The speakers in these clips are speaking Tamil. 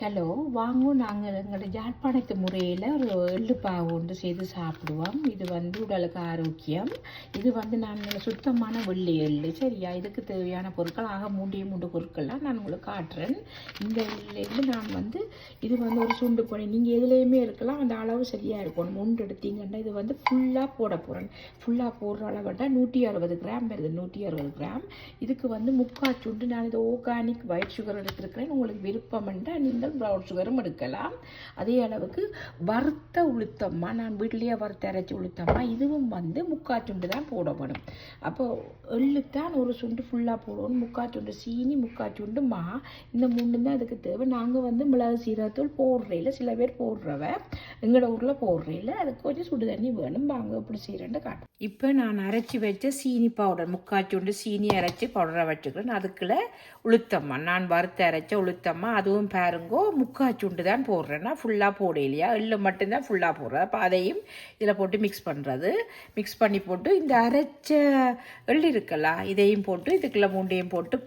ஹலோ வாங்க நாங்கள் எங்களோட யாழ்ப்பாணத்து முறையில் ஒரு எள்ளு பாவு ஒன்று செய்து சாப்பிடுவோம். இது உடலுக்கு ஆரோக்கியம். இது நாங்கள் சுத்தமான வெள்ளை எள்ளு சரியா. இதுக்கு தேவையான பொருட்கள் மூன்று பொருட்கள்லாம் நான் உங்களுக்கு காட்டுறேன். இந்த எள்ளு நான் இது ஒரு சுண்டு போனேன். நீங்கள் எதுலேயுமே இருக்கலாம், அந்த அளவு சரியாக இருக்கணும். ஒன்று எடுத்தீங்கன்னா இது ஃபுல்லாக போட போகிறேன். ஃபுல்லாக போடுற அளவுட்டா 160 கிராம் வருது. 160 கிராம். இதுக்கு முக்கால் சுண்டு நான் இது ஆர்கானிக் ஒயிட் சுகர் எடுத்துருக்கிறேன். உங்களுக்கு விருப்பம் என்றால் நீங்கள் ப்ரௌன் சுகரும் எடுக்கலாம். அதே அளவுக்கு வறுத்த உளுத்தம்மா, நான் வீட்டிலேயே வறுத்த அரைச்சி உளுத்தம்மா, இதுவும் முக்கால் சுண்டு தான் போடப்படும். அப்போ எள்ளுத்தான் ஒரு சுண்டு ஃபுல்லாக போடணும். முக்கால் சுண்டு சீனி, முக்கால் சுண்டு மா, இந்த மூணு தான் அதுக்கு தேவை. நாங்கள் மிளகு சீரகத்தூள் போடுறையில் சில பேர் போடுறவ, எங்களோட ஊரில் போடுறையில் அதுக்கு கொஞ்சம் சுடு தண்ணி வேணும். வாங்க எப்படி செய்கிறேன்னு காட்டும். இப்போ நான் அரைச்சி வச்ச சீனி பவுடர், முக்கால் சுண்டு சீனி அரைச்சி பவுடரை வச்சுக்கிறேன். அதுக்குள்ள உளுத்தம்மா, நான் வறுத்த அரைச்ச உளுத்தம்மா, அதுவும் பாருங்கோ முக்கால் சுண்டு தான் போடுறேன்னா ஃபுல்லாக போட இல்லையா. எள்ளு மட்டும்தான் ஃபுல்லாக போடுறேன். அப்போ அதையும் இதில் போட்டு மிக்ஸ் பண்ணுறது. மிக்ஸ் பண்ணி போட்டு இந்த அரைச்ச எள்ளு இருக்கலாம், இதையும் போட்டு இதுக்குள்ள மூண்டையும் போட்டு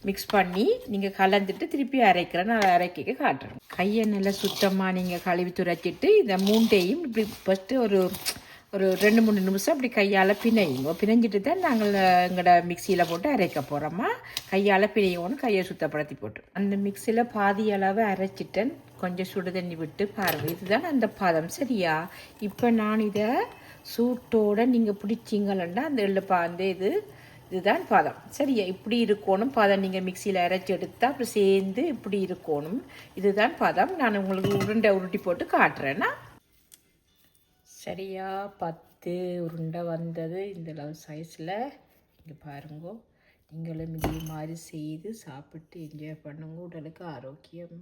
மிக்ஸ் பண்ணி நீங்கள் கலந்துட்டு திருப்பி அரைக்கிறேன். நான் அரைக்க காட்டுறேன். கையை நல்லா சுத்தமாக நீங்கள் கழுவி துரைச்சிட்டு இந்த மூண்டையும் இப்படி ஃபஸ்ட்டு ஒரு 2-3 நிமிஷம் அப்படி கையால் பிணையுங்க. பிணைஞ்சிட்டு தான் நாங்கள் எங்களோட மிக்சியில் போட்டு அரைக்க போகிறோமா. கையால் பிணையோன்னு கையை சுத்தப்படுத்தி போட்டு அந்த மிக்சியில் பாதி அளவு அரைச்சிட்டேன். கொஞ்சம் சுடு தண்ணி விட்டு பாருங்கள். இதுதான் அந்த பதம் சரியா. இப்போ நான் இதை சூட்டோடு நீங்கள் பிடிச்சிங்களா அந்த எள்ளு இதுதான் பதம் சரியா. இப்படி இருக்கணும் பதம். நீங்கள் மிக்சியில் அரைச்சி எடுத்தால் அப்படி சேர்ந்து இப்படி இருக்கணும். இதுதான் பதம். நான் உங்களுக்கு உருட்டி போட்டு காட்டுறேன்னா சரியா. 10 உருண்டை வந்தது இந்த அளவு சைஸில். இங்கே பாருங்கோ. நீங்களும் இதே மாதிரி செய்து சாப்பிட்டு என்ஜாய் பண்ணுங்க. உடலுக்கு ஆரோக்கியம்.